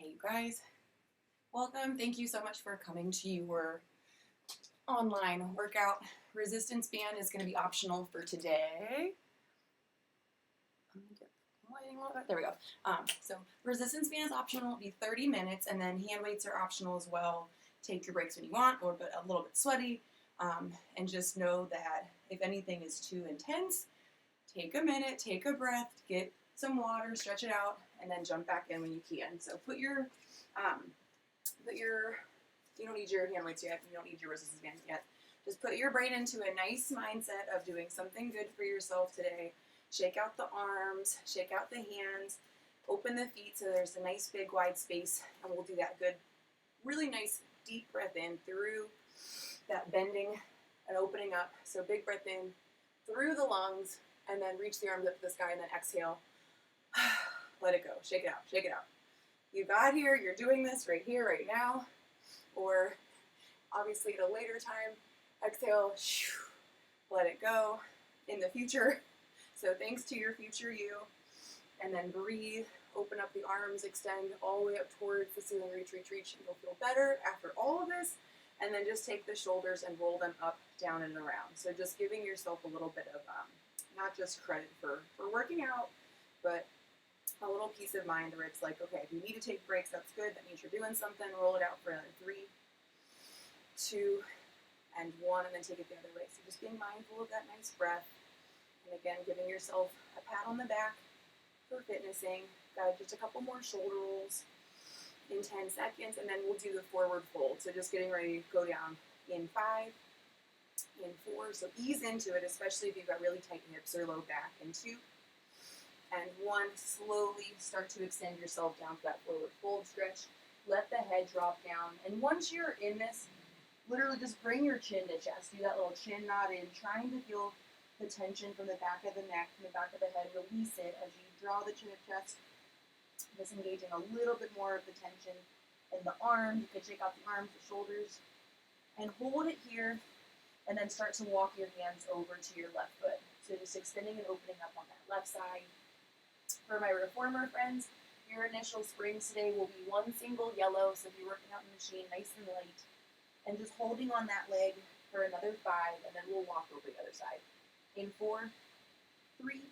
Hey you guys, welcome. Thank you so much for coming to your online workout. Resistance band is going to be optional for today. There we go. So resistance band is optional. It'll be 30 minutes, and then hand weights are optional as well. Take your breaks when you want, or but a little bit sweaty. And just know that if anything is too intense, take a minute, take a breath, get some water, stretch it out, and then jump back in when you can. So you don't need your hand weights yet, you don't need your resistance bands yet. Just put your brain into a nice mindset of doing something good for yourself today. Shake out the arms, shake out the hands, open the feet so there's a nice big wide space, and we'll do that good, really nice deep breath in through that bending and opening up. So big breath in through the lungs, and then reach the arms up to the sky, and then exhale. Let it go. Shake it out. Shake it out. You got here. You're doing this right here, right now. Or obviously at a later time. Exhale. Let it go in the future. So thanks to your future you. And then breathe. Open up the arms. Extend all the way up towards the ceiling. Reach, reach, reach. And you'll feel better after all of this. And then just take the shoulders and roll them up, down, and around. So just giving yourself a little bit of not just credit for working out, but a little peace of mind where it's like, okay, if you need to take breaks, that's good. That means you're doing something. Roll it out for another 3, 2, and 1, and then take it the other way. So just being mindful of that nice breath. And again, giving yourself a pat on the back for fitnessing. Got just a couple more shoulder rolls in 10 seconds, and then we'll do the forward fold. So just getting ready to go down in 5, in 4. So ease into it, especially if you've got really tight hips or low back. In 2, and 1, slowly start to extend yourself down to that forward fold stretch. Let the head drop down. And once you're in this, literally just bring your chin to chest. Do that little chin nod in, trying to feel the tension from the back of the neck, from the back of the head. Release it as you draw the chin to chest, disengaging a little bit more of the tension in the arm. You can shake out the arms, the shoulders, and hold it here, and then start to walk your hands over to your left foot. So just extending and opening up on that left side. For my reformer friends, your initial springs today will be 1 single yellow, so if you're working out in the machine, nice and light, and just holding on that leg for another 5, and then we'll walk over the other side. In 4, 3,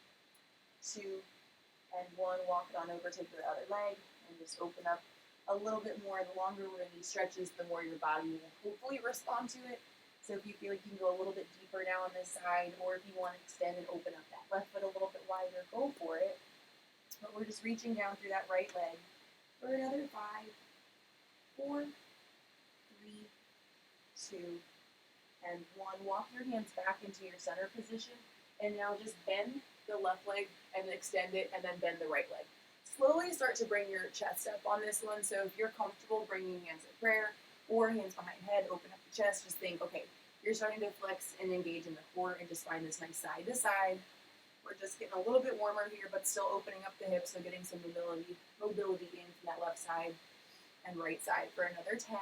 2, and 1, walk it on over, take the other leg, and just open up a little bit more. The longer we're in these stretches, the more your body will hopefully respond to it. So if you feel like you can go a little bit deeper now on this side, or if you want to extend and open up that left foot a little bit wider, go for it. But we're just reaching down through that right leg for another 5, 4, 3, 2, and 1. Walk your hands back into your center position, and now just bend the left leg and extend it, and then bend the right leg. Slowly start to bring your chest up on this one. So if you're comfortable bringing hands at prayer or hands behind head, open up the chest. Just think, okay, you're starting to flex and engage in the core, and just find this nice side to side. We're just getting a little bit warmer here, but still opening up the hips, so getting some mobility in from that left side and right side for another 10.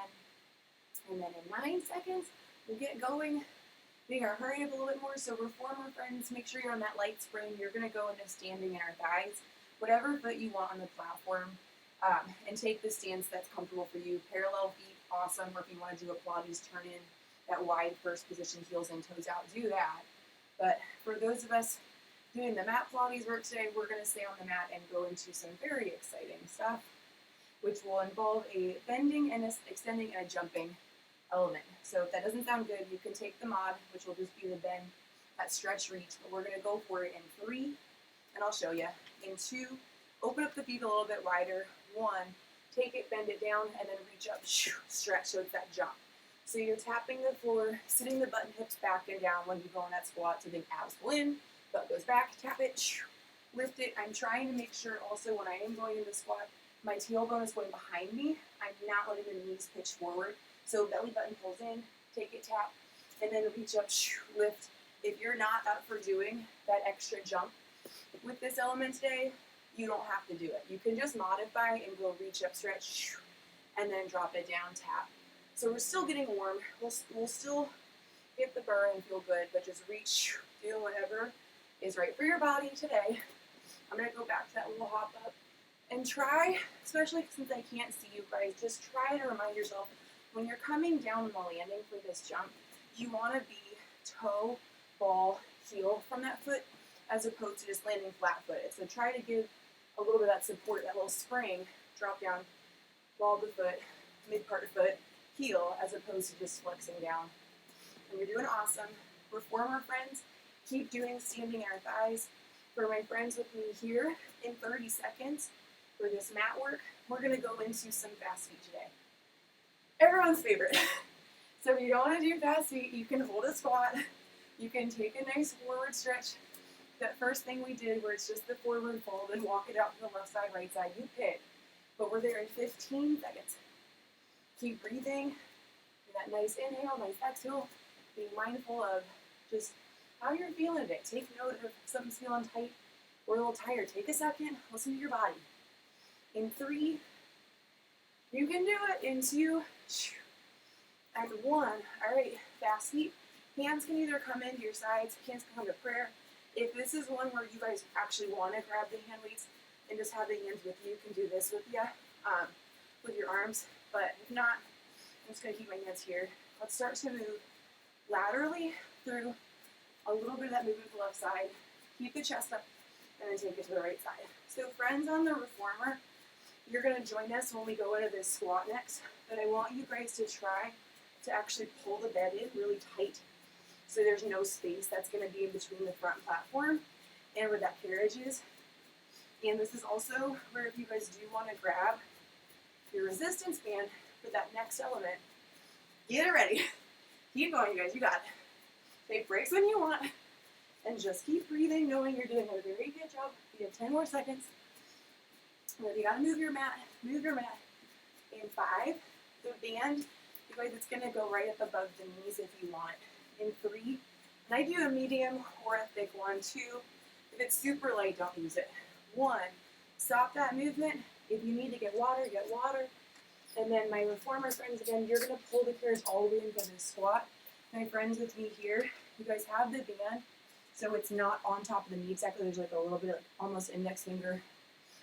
And then in 9 seconds, we'll get going. We are hurrying up a little bit more. So reformer friends, make sure you're on that light spring. You're going to go into standing in our thighs, whatever foot you want on the platform, and take the stance that's comfortable for you. Parallel feet, awesome. Or if you want to do a Pilates, turn in that wide first position, heels in, toes out, do that. But for those of us doing the mat Pilates work today, we're going to stay on the mat and go into some very exciting stuff, which will involve a bending and extending and a jumping element. So if that doesn't sound good, you can take the mod, which will just be the bend, that stretch reach, but we're going to go for it in 3, and I'll show you. In 2, open up the feet a little bit wider. 1, take it, bend it down, and then reach up, stretch, so it's that jump. So you're tapping the floor, sitting the button hips back and down when you go in that squat, so think abs pull in, butt goes back, tap it, lift it. I'm trying to make sure also when I am going into the squat, my tailbone is going behind me. I'm not letting the knees pitch forward. So belly button pulls in, take it, tap, and then reach up, lift. If you're not up for doing that extra jump with this element today, you don't have to do it. You can just modify and go reach up, stretch, and then drop it down, tap. So we're still getting warm. We'll still get the burn and feel good, but just reach, do whatever is right for your body today. I'm going to go back to that little hop up. And try, especially since I can't see you guys, just try to remind yourself when you're coming down on the landing for this jump, you want to be toe, ball, heel from that foot as opposed to just landing flat-footed. So try to give a little bit of that support, that little spring, drop down, ball of the foot, mid part of foot, heel, as opposed to just flexing down. And you're doing awesome. Reformer friends, keep doing standing air thighs. For my friends with me here, in 30 seconds for this mat work, we're going to go into some fast feet today. Everyone's favorite. So if you don't want to do fast feet, you can hold a squat. You can take a nice forward stretch. That first thing we did where it's just the forward fold and walk it out to the left side, right side, you pick. But we're there in 15 seconds. Keep breathing. That nice inhale, nice exhale. Being mindful of just how you're feeling today. Take note of if something's feeling tight or a little tired. Take a second, listen to your body. In 3, you can do it. In 2, and 1. All right, fast feet. Hands can either come into your sides, hands can come to prayer. If this is one where you guys actually want to grab the hand weights and just have the hands with you, you can do this with you, with your arms. But if not, I'm just going to keep my hands here. Let's start to move laterally through a little bit of that movement to the left side. Keep the chest up and then take it to the right side. So friends on the reformer, you're going to join us when we go into this squat next. But I want you guys to try to actually pull the bed in really tight so there's no space that's going to be in between the front platform and where that carriage is. And this is also where if you guys do want to grab your resistance band for that next element, get it ready. Keep going, you guys. You got it. Take breaks when you want. And just keep breathing, knowing you're doing a very good job. You have 10 more seconds. And if you got to move your mat, move your mat. In 5, the band, you guys, it's going to go right up above the knees if you want. In 3, and I do a medium or a thick one. 2, if it's super light, don't use it. 1, stop that movement. If you need to get water, get water. And then my reformer friends, again, you're going to pull the carriage all the way into the squat. My friends with me here, you guys have the band, so it's not on top of the knee exactly. There's like a little bit of almost index finger,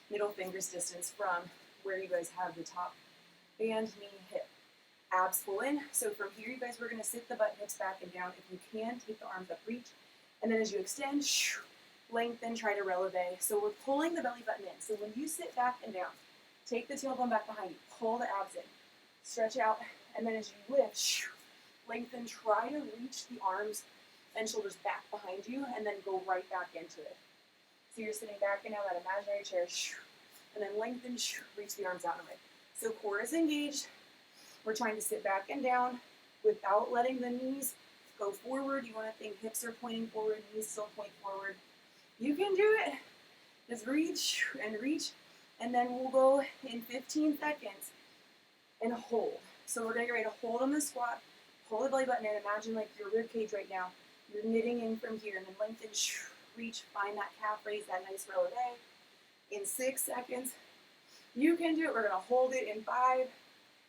middle fingers distance from where you guys have the top band, knee, hip. Abs pull in. So from here, you guys, we're going to sit the butt hips back and down. If you can, take the arms up, reach. And then as you extend, lengthen, try to releve. So we're pulling the belly button in. So when you sit back and down, take the tailbone back behind you, pull the abs in, stretch out, and then as you lift, lengthen, try to reach the arms and shoulders back behind you, and then go right back into it. So you're sitting back in now, that imaginary chair, and then lengthen, reach the arms out and away. So core is engaged. We're trying to sit back and down without letting the knees go forward. You want to think hips are pointing forward, knees still point forward. You can do it. Just reach and reach, and then we'll go in 15 seconds and hold. So we're going to get ready to hold on the squat, pull the belly button in. Imagine like your rib cage right now. You're knitting in from here, and then lengthen, reach, find that calf raise, that nice releve. In 6 seconds, you can do it. We're going to hold it in 5,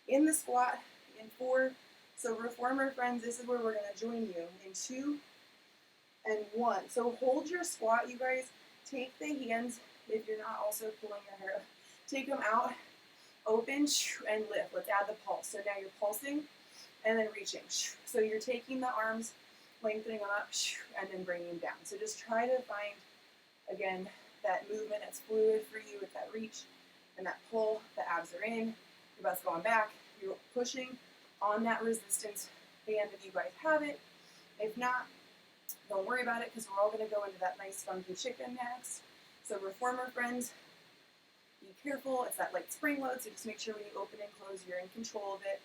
in the squat, in 4. So reformer friends, this is where we're going to join you in 2 and 1. So hold your squat, you guys. Take the hands, if you're not also pulling your hair up, take them out, open, and lift. Let's add the pulse. So now you're pulsing and then reaching. So you're taking the arms, lengthening them up, and then bringing them down. So just try to find, again, that movement that's fluid for you with that reach and that pull. The abs are in, your butt's going back. You're pushing on that resistance band if you guys have it. If not, don't worry about it because we're all going to go into that nice funky chicken next. So reformer friends, be careful. It's that light spring load, so just make sure when you open and close, you're in control of it.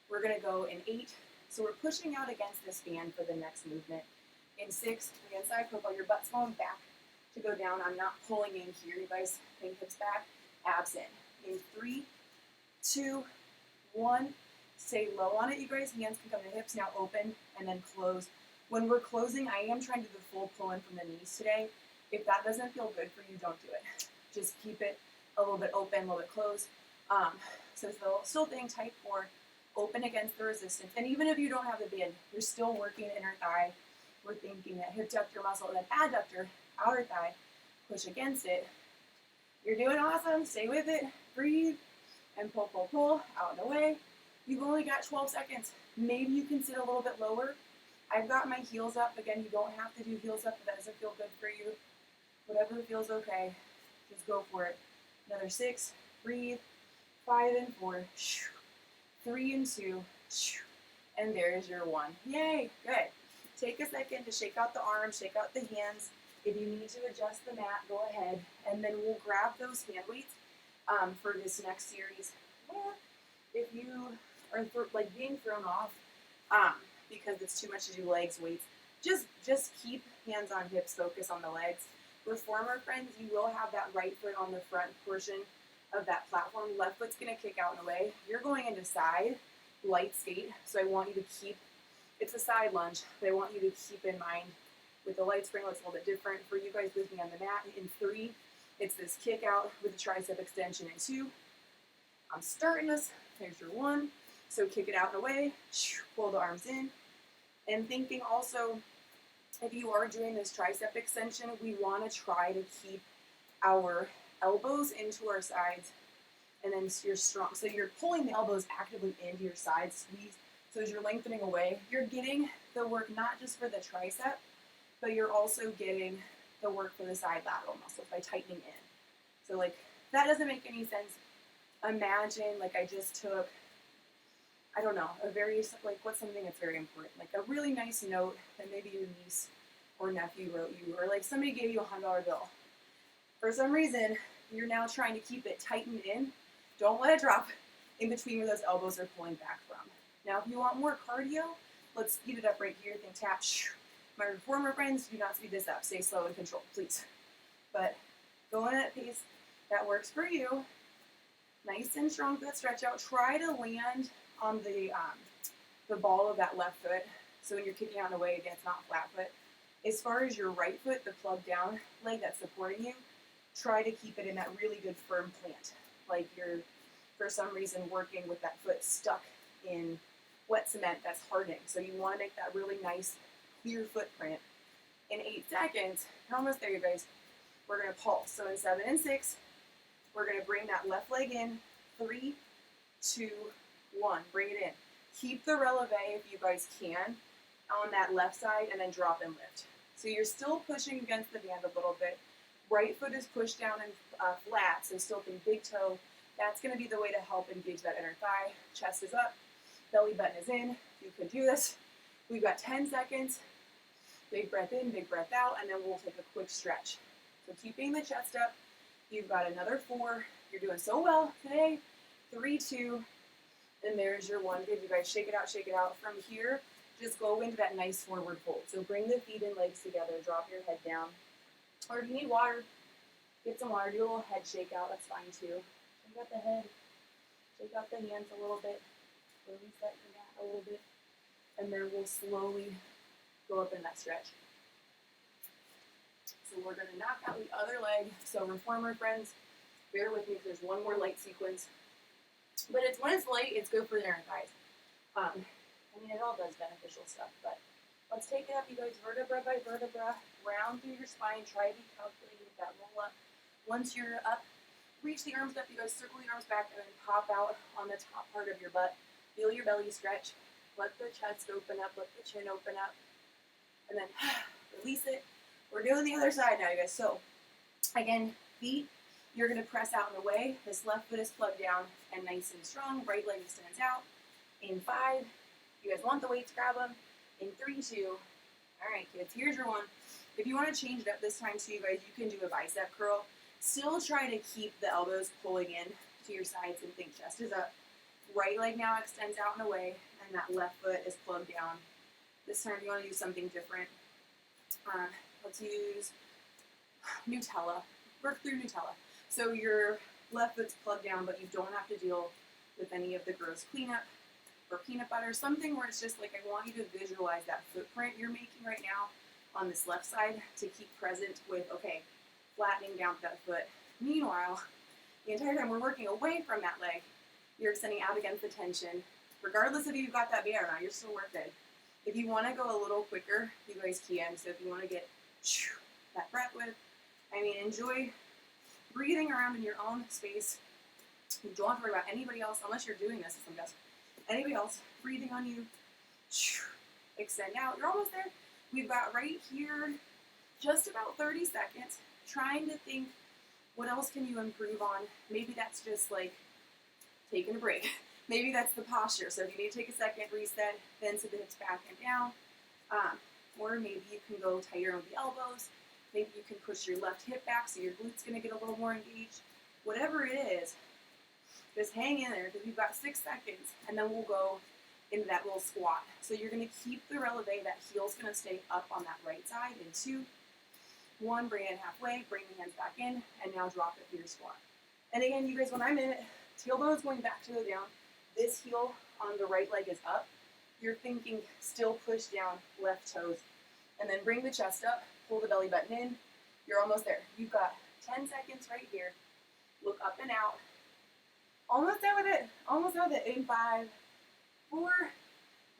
We're going to go in 8. So we're pushing out against this band for the next movement. In 6, again, side profile, your butt's going back to go down. I'm not pulling in here. You guys think hips back, abs in. In 3, 2, 1, stay low on it, you guys. Hands can come to hips, now open, and then close. When we're closing, I am trying to do the full pull in from the knees today. If that doesn't feel good for you, don't do it. Just keep it a little bit open, a little bit closed. So still staying tight core, open against the resistance. And even if you don't have the band, you're still working inner thigh. We're thinking that hip adductor muscle and then adductor, outer thigh, push against it. You're doing awesome. Stay with it. Breathe and pull, pull, pull out and away. You've only got 12 seconds. Maybe you can sit a little bit lower. I've got my heels up. Again, you don't have to do heels up if that doesn't feel good for you. Whatever feels okay, just go for it. Another 6, breathe. 5 and 4, 3 and 2, and there's your 1. Yay, good. Take a second to shake out the arms, shake out the hands. If you need to adjust the mat, go ahead, and then we'll grab those hand weights for this next series. Well, if you are like being thrown off because it's too much to do legs weights, just keep hands on hips, focus on the legs. Reformer friends, you will have that right foot on the front portion of that platform. Left foot's going to kick out and away. You're going into side light skate, so I want you to keep, it's a side lunge, but I want you to keep in mind with the light spring, it's a little bit different. For you guys with me on the mat, in 3, it's this kick out with the tricep extension. In 2, I'm starting this. There's your 1. So kick it out and away, pull the arms in. And thinking also, if you are doing this tricep extension, we want to try to keep our elbows into our sides, and then you're strong. So you're pulling the elbows actively into your sides, squeeze. So as you're lengthening away, you're getting the work not just for the tricep, but you're also getting the work for the side lateral muscles by tightening in. So like, that doesn't make any sense. Imagine like I just took, I don't know, what's something that's very important? Like a really nice note that maybe your niece or nephew wrote you, or like somebody gave you $100 bill. For some reason, you're now trying to keep it tightened in. Don't let it drop in between where those elbows are pulling back from. Now, if you want more cardio, let's speed it up right here. Think tap. My reformer friends, do not speed this up. Stay slow and controlled, please. But go in at a pace that works for you. Nice and strong for that stretch out. Try to land on the ball of that left foot. So when you're kicking out and away, again, it's not flat foot. As far as your right foot, the plug down leg that's supporting you, try to keep it in that really good firm plant. Like you're, for some reason, working with that foot stuck in wet cement that's hardening. So you want to make that really nice, clear footprint. In 8 seconds, we're almost there, you guys. We're going to pulse. So in 7 and 6, we're going to bring that left leg in. 3, 2, 1. Bring it in. Keep the releve if you guys can on that left side, and then drop and lift. So you're still pushing against the band a little bit. Right foot is pushed down and flat, so still think big toe. That's going to be the way to help engage that inner thigh. Chest is up, belly button is in. You can do this. We've got 10 seconds. Big breath in, big breath out, and then we'll take a quick stretch. So keeping the chest up. You've got another 4. You're doing so well today. 3, 2, and there's your 1. Good, you guys, shake it out, shake it out. From here, just go into that nice forward fold. So bring the feet and legs together, drop your head down. Or if you need water, get some water, do a little head shake out, that's fine too. Shake out the head, shake out the hands a little bit, release that your mat a little bit, and then we'll slowly go up in that stretch. So we're going to knock out the other leg. So reformer friends, bear with me if there's one more light sequence. But when it's light, it's good for the inner thighs. I mean, it all does beneficial stuff, but let's take it up, you guys, vertebra by vertebra, round through your spine, try to be calculated with that roll up. Once you're up, reach the arms up, you guys circle the arms back, and then pop out on the top part of your butt. Feel your belly stretch. Let the chest open up, let the chin open up, and then release it. We're doing the other side now, you guys. So, again, feet, you're going to press out and away. This left foot is plugged down and nice and strong. Right leg extends out. In 5, you guys want the weights, grab them. In 3, 2, all right, kids, here's your 1. If you want to change it up this time too, you guys, you can do a bicep curl. Still try to keep the elbows pulling in to your sides and think chest is up. Right leg now extends out and away, and that left foot is plugged down. This time you want to do something different. Let's use Nutella. Work through Nutella. So your left foot's plugged down, but you don't have to deal with any of the gross cleanup or peanut butter, something where it's just like, I want you to visualize that footprint you're making right now on this left side to keep present with, okay, flattening down that foot. Meanwhile, the entire time we're working away from that leg, you're extending out against the tension. Regardless if you've got that band or not, you're still working. If you want to go a little quicker, you guys can. So if you want to get that breath with, I mean, enjoy breathing around in your own space. You don't have to worry about anybody else unless you're doing this at some desk. Anybody else breathing on you. Extend out. You're almost there. We've got right here just about 30 seconds trying to think, what else can you improve on? Maybe that's just like taking a break. Maybe that's the posture. So if you need to take a second, reset, then sit the hips back and down. Or maybe you can go tighter with the elbows. Maybe you can push your left hip back so your glute's going to get a little more engaged. Whatever it is, just hang in there because we've got 6 seconds, and then we'll go into that little squat. So you're going to keep the releve. That heel's going to stay up on that right side in 2, 1, bring it halfway, bring the hands back in, and now drop it for your squat. And again, you guys, when I'm in it, tailbone is going back to go down. This heel on the right leg is up. You're thinking still push down left toes. And then bring the chest up, pull the belly button in. You're almost there. You've got 10 seconds right here. Look up and out. Almost done with it. Almost done with it. In 5, 4,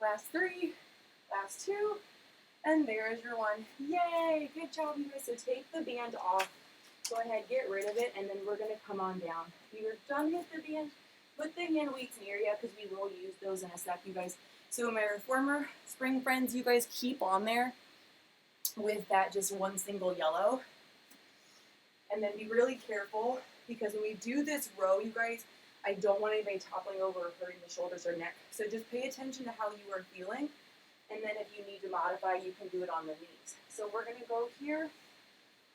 last 3, last 2, and there's your 1. Yay! Good job, you guys. So take the band off. Go ahead, get rid of it, and then we're going to come on down. You're done with the band. Put the hand weights near you because we will use those in a sec, you guys. So my reformer spring friends, you guys keep on there with that just one single yellow. And then be really careful because when we do this row, you guys, I don't want anybody toppling over or hurting the shoulders or neck. So just pay attention to how you are feeling. And then if you need to modify, you can do it on the knees. So we're going to go here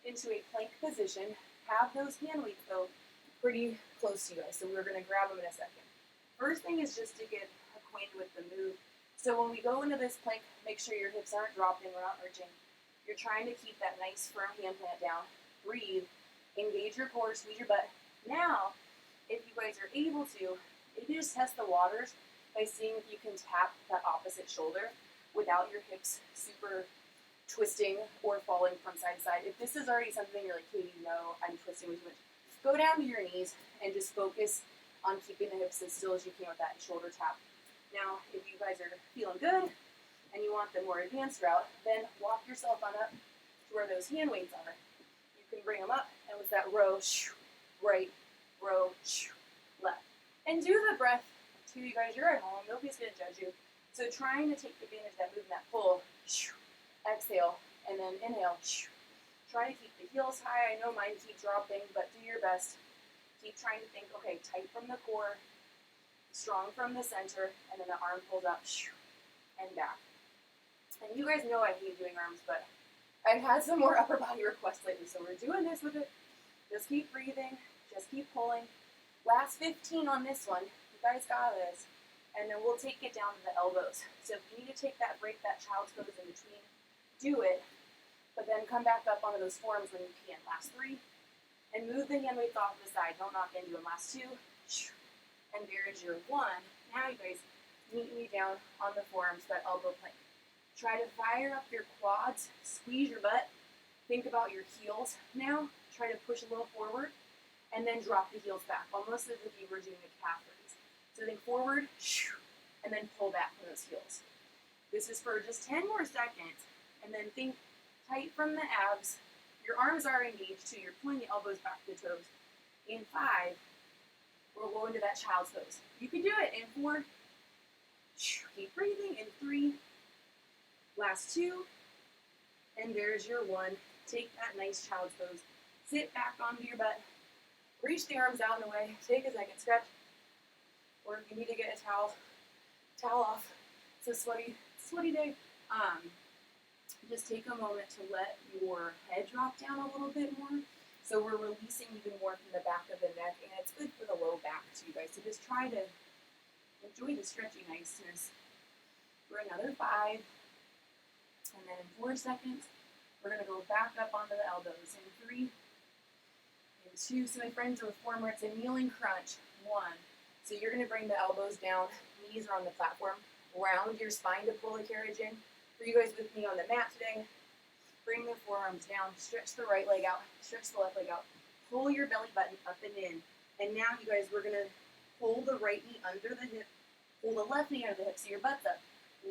into a plank position. Have those hand weights though pretty close to you guys. So we're going to grab them in a second. First thing is just to get acquainted with the move. So when we go into this plank, make sure your hips aren't dropping, we're not arching. You're trying to keep that nice firm hand plant down. Breathe, engage your core, squeeze your butt. Now, if you guys are able to, maybe just test the waters by seeing if you can tap that opposite shoulder without your hips super twisting or falling from side to side. If this is already something you're like, Katie, no, I'm twisting way too much, go down to your knees and just focus on keeping the hips as still as you can with that shoulder tap. Now, if you guys are feeling good and you want the more advanced route, then walk yourself on up to where those hand weights are. You can bring them up, and with that row, right, row, left. And do the breath too, you guys. You're at home. Nobody's going to judge you. So trying to take advantage of that movement, that pull, exhale, and then inhale. Try to keep the heels high. I know mine keep dropping, but do your best. Keep trying to think, okay, tight from the core, strong from the center, and then the arm pulls up and back. And you guys know I hate doing arms, but I've had some more upper body requests lately, so we're doing this with it. Just keep breathing, just keep pulling. Last 15 on this one. You guys got this. And then we'll take it down to the elbows. So if you need to take that break, that child's pose in between, do it. But then come back up onto those forearms when you can. Last 3. And move the hand weights off to the side. Don't knock into them. Last 2. And there is your 1. Now you guys meet me down on the forearms, that elbow plank. Try to fire up your quads. Squeeze your butt. Think about your heels now. Try to push a little forward. And then drop the heels back. Almost as if you were doing a calf raise. So think forward. And then pull back from those heels. This is for just 10 more seconds. And then think tight from the abs. Your arms are engaged too. You're pulling the elbows back to the toes. In 5, we'll go into that child's pose. You can do it in 4. Keep breathing. In 3. Last 2. And there's your 1. Take that nice child's pose. Sit back onto your butt. Reach the arms out and away. Take a second. Stretch. Or if you need to get a towel off. It's a sweaty day. Just take a moment to let your head drop down a little bit more. So we're releasing even more from the back of the neck, and it's good for the low back too, guys. So just try to enjoy the stretchy niceness. For another 5, and then in 4 seconds, we're gonna go back up onto the elbows. In 3, in 2. So my friends, reformer, it's a kneeling crunch. 1. So you're gonna bring the elbows down, knees are on the platform. Round your spine to pull the carriage in. For you guys with me on the mat today, bring the forearms down, stretch the right leg out, stretch the left leg out, pull your belly button up and in. And now you guys, we're gonna pull the right knee under the hip, pull the left knee under the hip so your butt's up.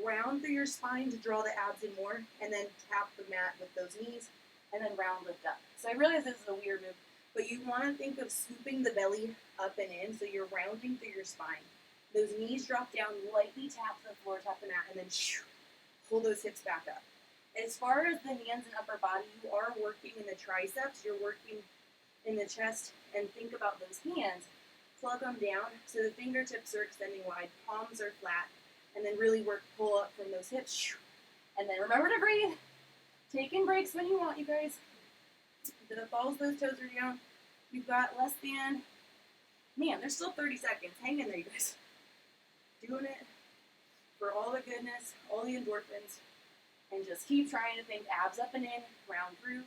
Round through your spine to draw the abs in more, and then tap the mat with those knees, and then round lift up. So I realize this is a weird move, But you want to think of scooping the belly up and in, so you're rounding through your spine. Those knees drop down, lightly tap the floor, tap the mat, and then pull those hips back up. As far as the hands and upper body, you are working in the triceps, you're working in the chest, and think about those hands. Plug them down so the fingertips are extending wide, palms are flat, and then really work, pull up from those hips. And then remember to breathe. Taking breaks when you want, you guys. The balls, those toes are down. You've got less than, man, there's still 30 seconds. Hang in there, you guys. Doing it for all the goodness, all the endorphins, and just keep trying to think abs up and in, round through.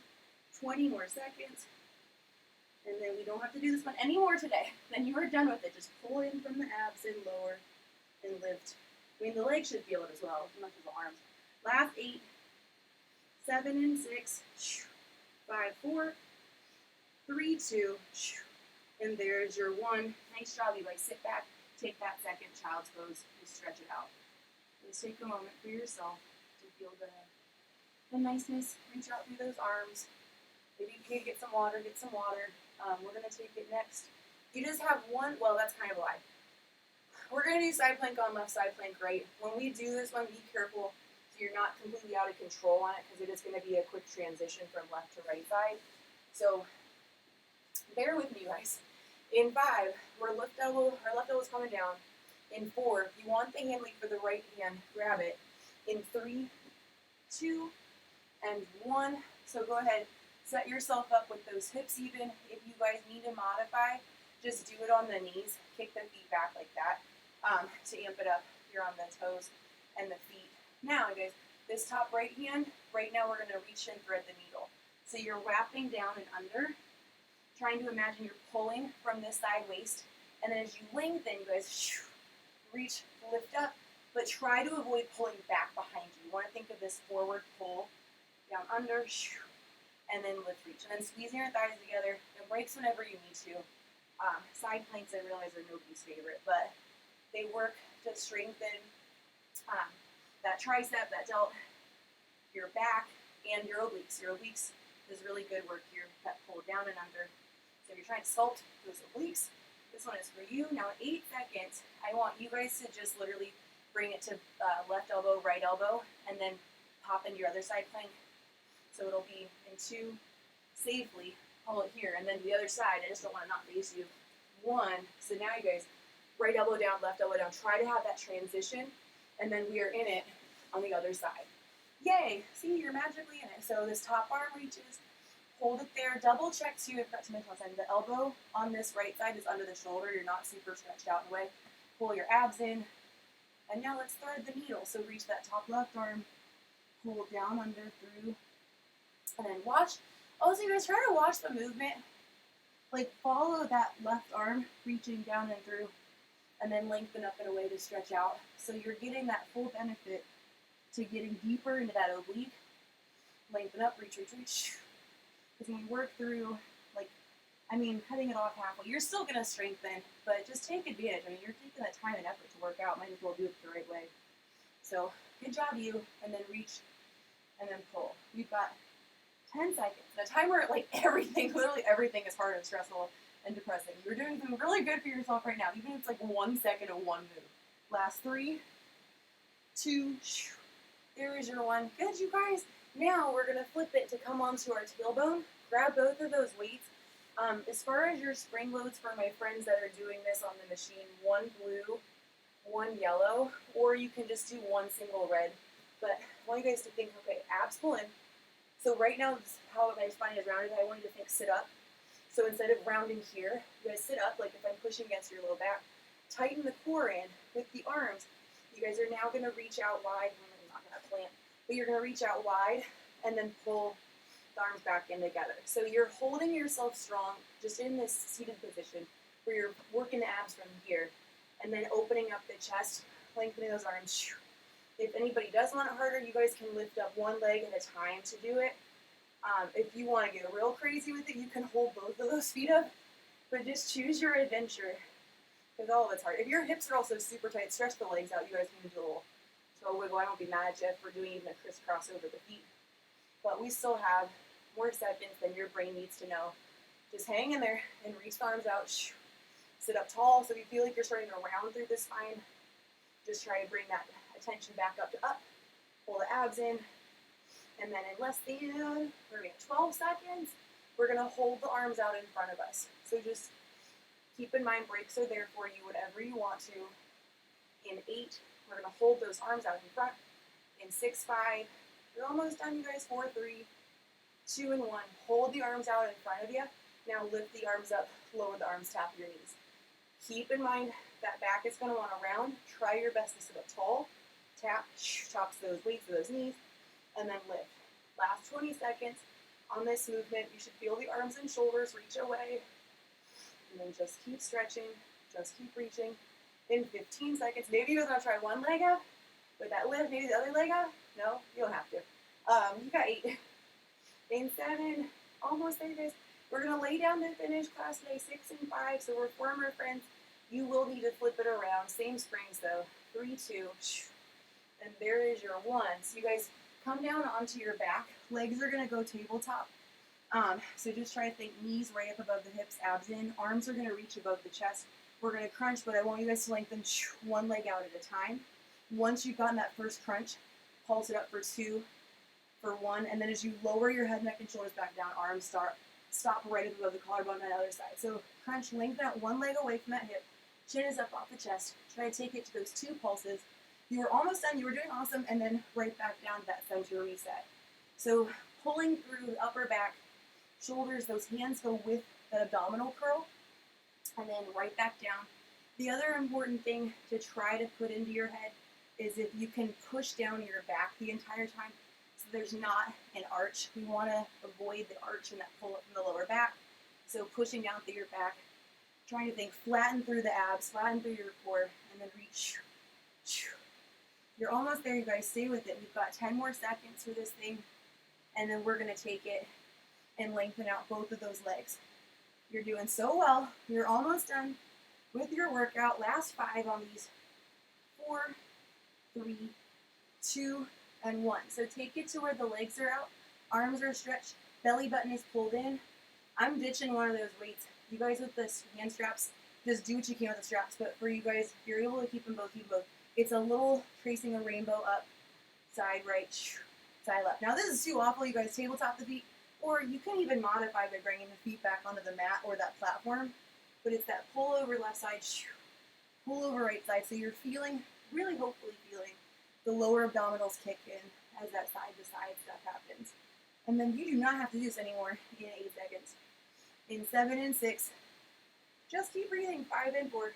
20 more seconds. And then we don't have to do this one anymore today. Then you are done with it. Just pull in from the abs and lower and lift. I mean, the legs should feel it as well, as much as the arms. Last 8, 7 and 6, 5, 4, 3, 2, and there's your 1. Nice job, you guys. Sit back, take that second child's pose, and stretch it out. Just take a moment for yourself to feel the niceness. Reach out through those arms. Maybe you can get some water, we're going to take it next. You just have one, well, that's kind of a lie. We're going to do side plank on left, side plank right. When we do this one, be careful so you're not completely out of control on it, because it is going to be a quick transition from left to right side. So bear with me, you guys. In 5, our left elbow's coming down. In 4, you want the hand weight for the right hand, grab it. In 3, 2, and 1. So go ahead. Set yourself up with those hips even. If you guys need to modify, just do it on the knees. Kick the feet back like that to amp it up. You're on the toes and the feet. Now, guys, this top right hand, right now we're going to reach and thread the needle. So you're wrapping down and under, trying to imagine you're pulling from this side waist. And then as you lengthen, you guys reach, lift up, but try to avoid pulling back behind you. You want to think of this forward pull, down under, and then lift, reach. And then squeezing your thighs together, and breaks whenever you need to. Side planks, I realize, are nobody's favorite, but they work to strengthen that tricep, that delt, your back, and your obliques. Your obliques is really good work here, that pull down and under. So if you're trying to sculpt those obliques, this one is for you. Now 8 seconds, I want you guys to just literally bring it to left elbow, right elbow, and then pop into your other side plank. So it'll be in 2, safely, hold it here, and then the other side, I just don't want to not face you. 1, so now you guys, right elbow down, left elbow down, try to have that transition, and then we are in it on the other side. Yay, see, you're magically in it. So this top arm reaches, hold it there, double check too, if that's mental side. The elbow on this right side is under the shoulder, you're not super stretched out in the way. Pull your abs in, and now let's thread the needle. So reach that top left arm, pull down, under, through, and then watch. Also, you guys, try to watch the movement. Like, follow that left arm reaching down and through, and then lengthen up in a way to stretch out. So you're getting that full benefit to getting deeper into that oblique. Lengthen up, reach, reach, reach. Because when you work through, like, cutting it off halfway, you're still going to strengthen, but just take advantage. You're taking that time and effort to work out. Might as well do it the right way. So, good job, you. And then reach, and then pull. You've got 10 seconds. The timer, like everything, literally everything is hard and stressful and depressing. You're doing something really good for yourself right now, even if it's like 1 second of one move. Last 3, 2, there is your 1. Good, you guys. Now we're going to flip it to come onto our tailbone. Grab both of those weights. As far as your spring loads for my friends that are doing this on the machine, 1 blue, 1 yellow, or you can just do 1 single red. But I want you guys to think, okay, abs pull in. So right now, how my spine is rounded, I want you to think sit up. So instead of rounding here, you guys sit up, like if I'm pushing against your low back. Tighten the core in with the arms. You guys are now going to reach out wide. I'm not going to plant, but you're going to reach out wide and then pull the arms back in together. So you're holding yourself strong just in this seated position where you're working the abs from here and then opening up the chest, lengthening those arms. If anybody does want it harder, you guys can lift up 1 leg at a time to do it. If you want to get real crazy with it, you can hold both of those feet up, but just choose your adventure, because all of it's hard. If your hips are also super tight, stretch the legs out. You guys can do a little toe wiggle. I won't be mad at you for doing even a crisscross over the feet, but we still have more seconds than your brain needs to know Just hang in there and reach the arms out. Sit up tall. So if you feel like you're starting to round through the spine, just try to bring that attention back up to up. Pull the abs in. And then in less than, we're going to 12 seconds, we're going to hold the arms out in front of us. So just keep in mind, breaks are there for you, whatever you want to. In 8, we're going to hold those arms out in front. In 6, 5, you're almost done, you guys. 4, 3, 2, and 1. Hold the arms out in front of you. Now lift the arms up, lower the arms, tap your knees. Keep in mind that back is going to want to round. Try your best to sit up tall. Tap, chops those weights to those knees, and then lift. Last 20 seconds on this movement. You should feel the arms and shoulders reach away. And then just keep stretching, just keep reaching. In 15 seconds, maybe you guys want to try one leg up with that lift, maybe the other leg up. No, you don't have to. You got 8. In 7, almost there, guys. We're going to lay down to finish class today, 6 and 5. So we're former friends. You will need to flip it around. Same springs though. 3, 2, and there is your 1. So you guys come down onto your back. Legs are going to go tabletop. So just try to think knees right up above the hips, abs in. Arms are going to reach above the chest. We're going to crunch, but I want you guys to lengthen one leg out at a time. Once you've gotten that first crunch, pulse it up for 2, for 1, and then as you lower your head, neck, and shoulders back down, arms stop right up above the collarbone on the other side. So crunch, lengthen out one leg away from that hip. Chin is up off the chest. Try to take it to those 2 pulses. You were almost done. You were doing awesome. And then right back down to that center reset. So pulling through the upper back, shoulders, those hands go with the abdominal curl. And then right back down. The other important thing to try to put into your head is if you can push down your back the entire time. So there's not an arch. We want to avoid the arch and that pull up from the lower back. So pushing down through your back. Trying to think, flatten through the abs, flatten through your core, and then reach. You're almost there, you guys. Stay with it. We've got 10 more seconds for this thing, and then we're going to take it and lengthen out both of those legs. You're doing so well. You're almost done with your workout. Last 5 on these. 4, 3, 2, and 1. So take it to where the legs are out, arms are stretched, belly button is pulled in. I'm ditching one of those weights. You guys with the hand straps, just do what you can with the straps. But for you guys, if you're able to keep them both, keep both. It's a little tracing a rainbow up, side right, side left. Now this is too awful, you guys. Tabletop the feet, or you can even modify by bringing the feet back onto the mat or that platform. But it's that pull over left side, pull over right side. So you're feeling, really hopefully feeling, the lower abdominals kick in as that side to side stuff happens. And then you do not have to do this anymore in 8 seconds. In 7 and 6, just keep breathing. 5 and 4,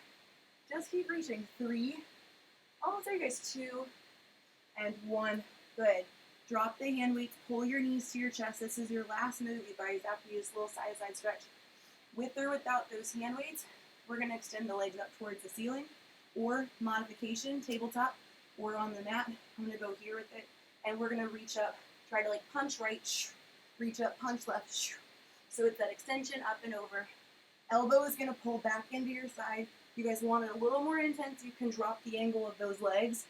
just keep reaching. 3, almost there, you guys. 2 and 1, good. Drop the hand weights, pull your knees to your chest. This is your last move, you guys, after you do this little side-to-side stretch. With or without those hand weights, we're going to extend the legs up towards the ceiling, or modification, tabletop, or on the mat. I'm going to go here with it, and we're going to reach up, try to like punch right, reach up, punch left. So it's that extension up and over. Elbow is going to pull back into your side. You guys want it a little more intense, you can drop the angle of those legs,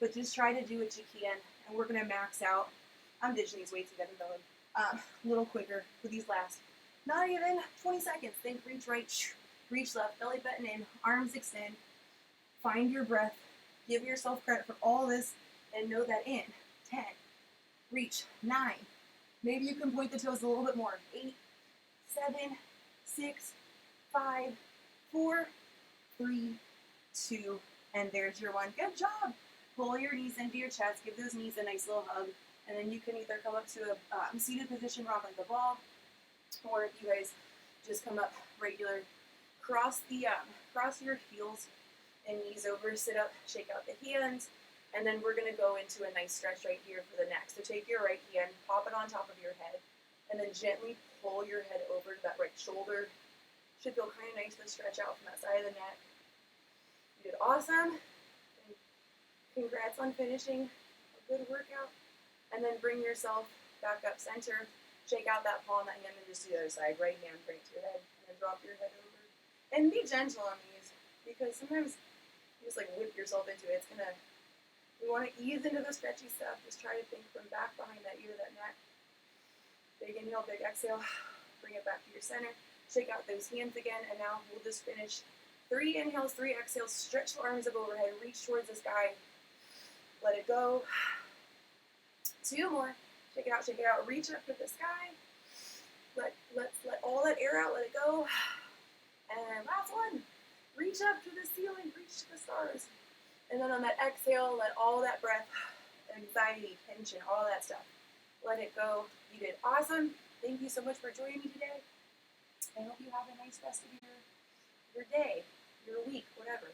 but just try to do what you can. And we're going to max out. I'm ditching these weights again, a little quicker for these last. Not even 20 seconds. Think reach right, reach left, belly button in, arms extend. Find your breath. Give yourself credit for all this, and know that in 10, reach, 9. Maybe you can point the toes a little bit more. 8, 7, 6, 5, 4, 3, 2, and there's your 1. Good job. Pull your knees into your chest. Give those knees a nice little hug, and then you can either come up to a seated position, rock like a ball, or if you guys just come up regular, cross your heels and knees over, sit up, shake out the hands, and then we're going to go into a nice stretch right here for the neck. So take your right hand, pop it on top of your head, and then gently pull your head over to that right shoulder. Should feel kind of nice to stretch out from that side of the neck. You did awesome. And congrats on finishing a good workout. And then bring yourself back up center. Shake out that palm, that hand, and just do the other side. Right hand, bring it to your head, and then drop your head over. And be gentle on these, because sometimes you just like whip yourself into it. We want to ease into the stretchy stuff. Just try to think from back behind that ear, that neck. Big inhale, big exhale. Bring it back to your center. Shake out those hands again, and now we'll just finish 3 inhales, 3 exhales. Stretch the arms up overhead, reach towards the sky. Let it go. 2 more. Shake it out, reach up to the sky. Let all that air out, let it go. And last one. Reach up to the ceiling, reach to the stars. And then on that exhale, let all that breath, anxiety, tension, all that stuff, let it go. You did awesome. Thank you so much for joining me today. I hope you have a nice rest of your day, your week, whatever.